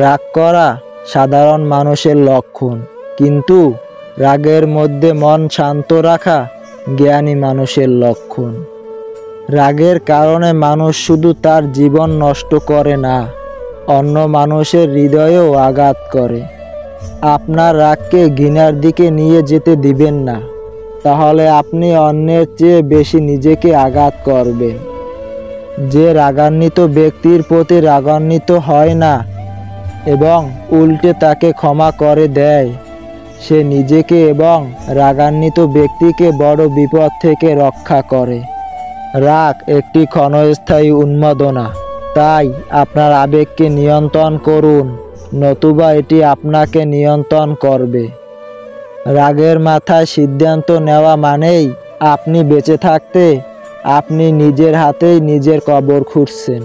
রাগ করা সাধারণ মানুষের লক্ষণ, কিন্তু রাগের মধ্যে মন শান্ত রাখা জ্ঞানী মানুষের লক্ষণ। রাগের কারণে মানুষ শুধু তার জীবন নষ্ট করে না, অন্য মানুষের হৃদয়েও আঘাত করে। আপনার রাগকে ঘৃণার দিকে নিয়ে যেতে দিবেন না, তাহলে আপনি অন্যের চেয়ে বেশি নিজেকে আঘাত করবেন। যে রাগান্বিত ব্যক্তির প্রতি রাগান্বিত হয় না এবং উল্টে তাকে ক্ষমা করে দেয়, সে নিজেকে এবং রাগান্বিত ব্যক্তিকে বড় বিপদ থেকে রক্ষা করে। রাগ একটি ক্ষণস্থায়ী উন্মাদনা, তাই আপনার আবেগকে নিয়ন্ত্রণ করুন, নতুবা এটি আপনাকে নিয়ন্ত্রণ করবে। রাগের মাথায় সিদ্ধান্ত নেওয়া মানেই আপনি বেঁচে থাকতে আপনি নিজের হাতেই নিজের কবর খুঁড়ছেন।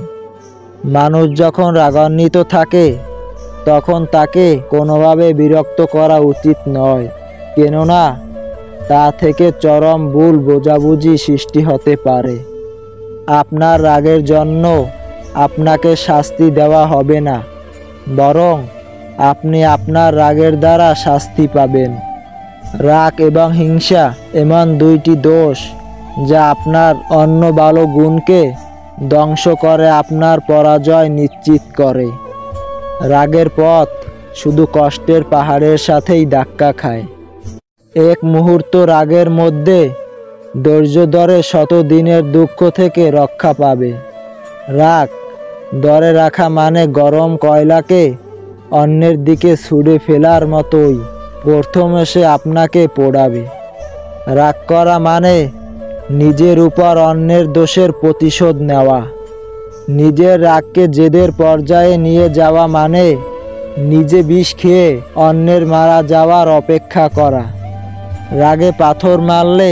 মানুষ যখন রাগান্বিত থাকে তখন তাকে কোনোভাবে বিরক্ত করা উচিত নয়, কেননা তা থেকে চরম ভুল বোঝাবুঝি সৃষ্টি হতে পারে। আপনার রাগের জন্য আপনাকে শাস্তি দেওয়া হবে না, বরং আপনি আপনার রাগের দ্বারা শাস্তি পাবেন। রাগ এবং হিংসা এমন দুইটি দোষ যা আপনার অন্য ভালো গুণকে ধ্বংস করে আপনার পরাজয় নিশ্চিত করে। রাগের পথ শুধু কষ্টের পাহাড়ের সাথেই ধাক্কা খায়। এক মুহূর্ত রাগের মধ্যে ধৈর্য ধরে শত দিনের দুঃখ থেকে রক্ষা পাবে। রাগ ধরে রাখা মানে গরম কয়লাকে অন্যের দিকে ছুঁড়ে ফেলার মতোই, প্রথমে সে আপনাকে পোড়াবে। রাগ করা মানে নিজের উপর অন্যের দোষের প্রতিশোধ নেওয়া। নিজের রাগকে জেদের পর্যায়ে নিয়ে যাওয়া মানে নিজে বিষ খেয়ে অন্যের মারা যাওয়ার অপেক্ষা করা। রাগে পাথর মারলে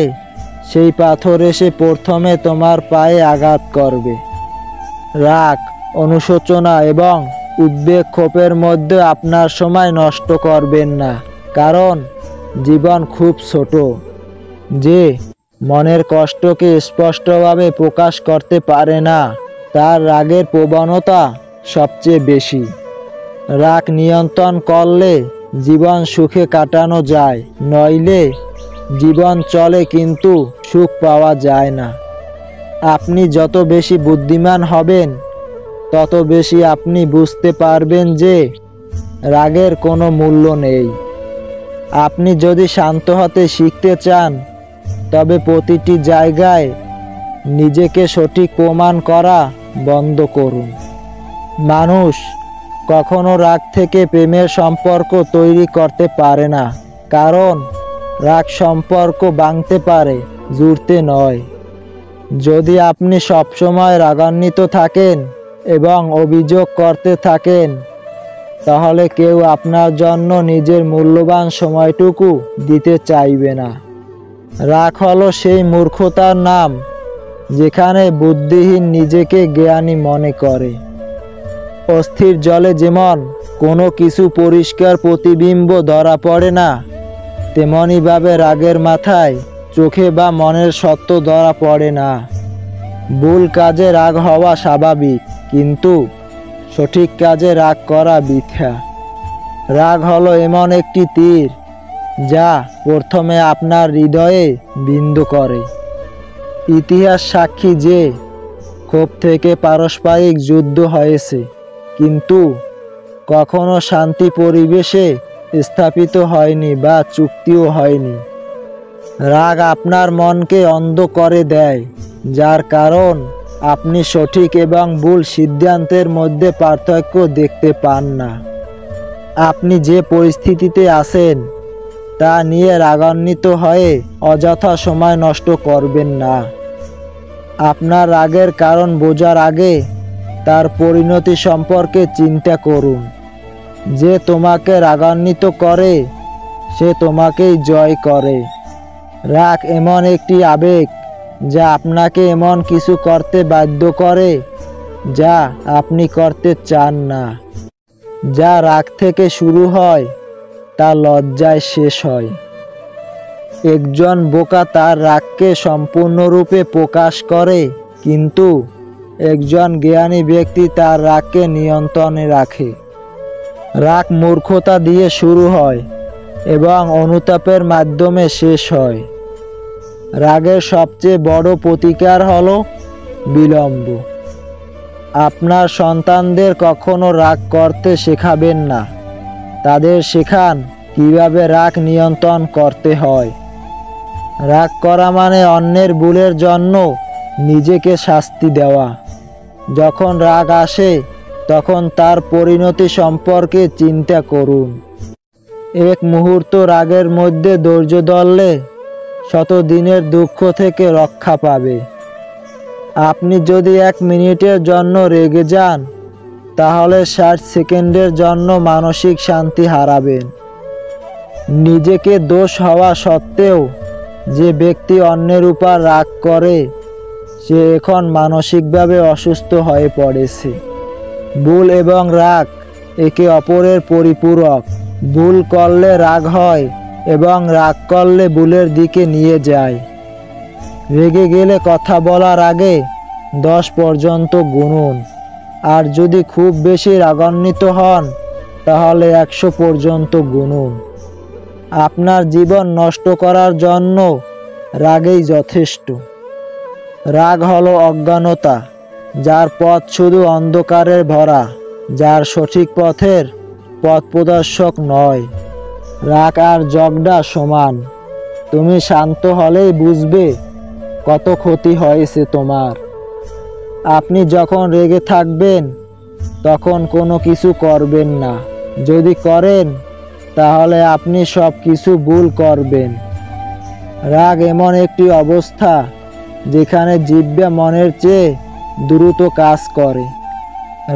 সেই পাথর এসে প্রথমে তোমার পায়ে আঘাত করবে। রাগ, অনুশোচনা এবং উদ্বেগ ক্ষোভের মধ্যে আপনার সময় নষ্ট করবেন না, কারণ জীবন খুব ছোট। যে মনের কষ্টকে স্পষ্টভাবে প্রকাশ করতে পারে না, তার রাগের প্রবণতা সবচেয়ে বেশি। রাগ নিয়ন্ত্রণ করলে জীবন সুখে কাটানো যায়, নইলে জীবন চলে কিন্তু সুখ পাওয়া যায় না। আপনি যত বেশি বুদ্ধিমান হবেন, তত বেশি আপনি বুঝতে পারবেন যে রাগের কোনো মূল্য নেই। আপনি যদি শান্ত হতে শিখতে চান, তবে প্রতিটি জায়গায় নিজেকে সঠিক প্রমাণ করা বন্ধ করুন। মানুষ কখনো রাগ থেকে প্রেমের সম্পর্ক তৈরি করতে পারে না, কারণ রাগ সম্পর্ক ভাঙতে পারে, জুড়তে নয়। যদি আপনি সবসময় রাগান্বিত থাকেন এবং অভিযোগ করতে থাকেন, তাহলে কেউ আপনার জন্য নিজের মূল্যবান সময়টুকু দিতে চাইবে না। রাগ হলো সেই মূর্খতার নাম যেখানে বুদ্ধিহীন নিজেকে জ্ঞানী মনে করে। অস্থির জলে যেমন কোনো কিছু পরিষ্কার প্রতিবিম্ব ধরা পড়ে না, তেমনিভাবে রাগের মাথায় চোখে বা মনের সত্য ধরা পড়ে না। ভুল কাজে রাগ হওয়া স্বাভাবিক, কিন্তু সঠিক কাজে রাগ করা বৃথা। রাগ হলো এমন একটি তীর যা প্রথমে আপনার হৃদয়ে বিদ্ধ করে। ইতিহাস সাক্ষী যে ক্ষোভ থেকে পারস্পরিক যুদ্ধ হয়েছে, কিন্তু কখনো শান্তি পরিবেশে স্থাপিত হয়নি বা চুক্তিও হয়নি। রাগ আপনার মনকে অন্ধ করে দেয়, যার কারণ আপনি সঠিক এবং ভুল সিদ্ধান্তের মধ্যে পার্থক্য দেখতে পান না। আপনি যে পরিস্থিতিতে আছেন তা নিয়ে রাগান্বিত হয়ে অযথা সময় নষ্ট করবেন না। আপনার রাগের কারণ বোঝার আগে তার পরিণতি সম্পর্কে চিন্তা করুন। যে তোমাকে রাগান্বিত করে সে তোমাকেই জয় করে। রাগ এমন একটি আবেগ যা আপনাকে এমন কিছু করতে বাধ্য করে যা আপনি করতে চান না। যা রাগ থেকে শুরু হয় তা লজ্জায় শেষ হয়। একজন বোকা তার রাগকে সম্পূর্ণরূপে প্রকাশ করে, কিন্তু একজন জ্ঞানী ব্যক্তি তার রাগকে নিয়ন্ত্রণে রাখে। রাগ মূর্খতা দিয়ে শুরু হয় এবং অনুতাপের মাধ্যমে শেষ হয়। রাগের সবচেয়ে বড় প্রতিকার হলো বিলম্ব। আপনার সন্তানদের কখনো রাগ করতে শেখাবেন না, তাদের শেখান কিভাবে রাগ নিয়ন্ত্রণ করতে হয়। রাগ করা মানে অন্যের ভুলের জন্য নিজেকে শাস্তি দেওয়া। যখন রাগ আসে তখন তার পরিণতি সম্পর্কে চিন্তা করুন। এক মুহূর্ত রাগের মধ্যে ধৈর্য ধরলে শত দিনের দুঃখ থেকে রক্ষা পাবে। আপনি যদি 1 মিনিটের জন্য রেগে যান তাহলে 60 সেকেন্ডের জন্য মানসিক শান্তি হারাবেন। নিজেকে দোষ হওয়া সত্ত্বেও যে ব্যক্তি অন্যের উপর রাগ করে সে এখন মানসিকভাবে অসুস্থ হয়ে পড়েছে। ভুল এবং রাগ একে অপরের পরিপূরক। ভুল করলে রাগ হয় এবং রাগ করলে ভুলের দিকে নিয়ে যায়। রেগে গেলে কথা বলার আগে 10 পর্যন্ত গুনুন, আর যদি খুব বেশি রাগান্বিত হন তাহলে 100 পর্যন্ত গুনুন। আপনার জীবন নষ্ট করার জন্য রাগই যথেষ্ট। রাগ হলো অজ্ঞানতা, যার পথ শুধু অন্ধকারে ভরা, যার সঠিক পথের পথ প্রদর্শক নয়। রাগ আর ঝগড়া সমান। তুমি শান্ত হলেই বুঝবে কত ক্ষতি হয়েছে তোমার। আপনি যখন রেগে থাকবেন তখন কোনো কিছু করবেন না। যদি করেন তাহলে আপনি সব কিছু ভুল করবেন। রাগ এমন একটি অবস্থা যেখানে জিহ্বা মনের চেয়ে দ্রুত কাজ করে।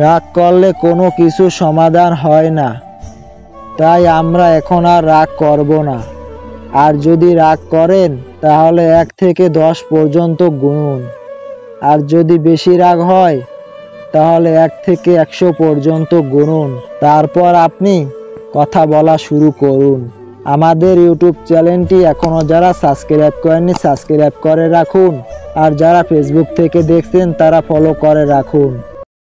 রাগ করলে কোনো কিছু সমাধান হয় না। তাই আমরা এখন আর রাগ করব না। আর যদি রাগ করেন তাহলে 1 থেকে 10 পর্যন্ত গুনুন। আর যদি বেশি রাগ হয় তাহলে 1 থেকে 100 পর্যন্ত গুনুন। তারপর আপনি কথা বলা শুরু করুন। আমাদের ইউটিউব চ্যানেলটি এখনও যারা সাবস্ক্রাইব করেননি সাবস্ক্রাইব করে রাখুন, আর যারা ফেসবুক থেকে দেখছেন তারা ফলো করে রাখুন।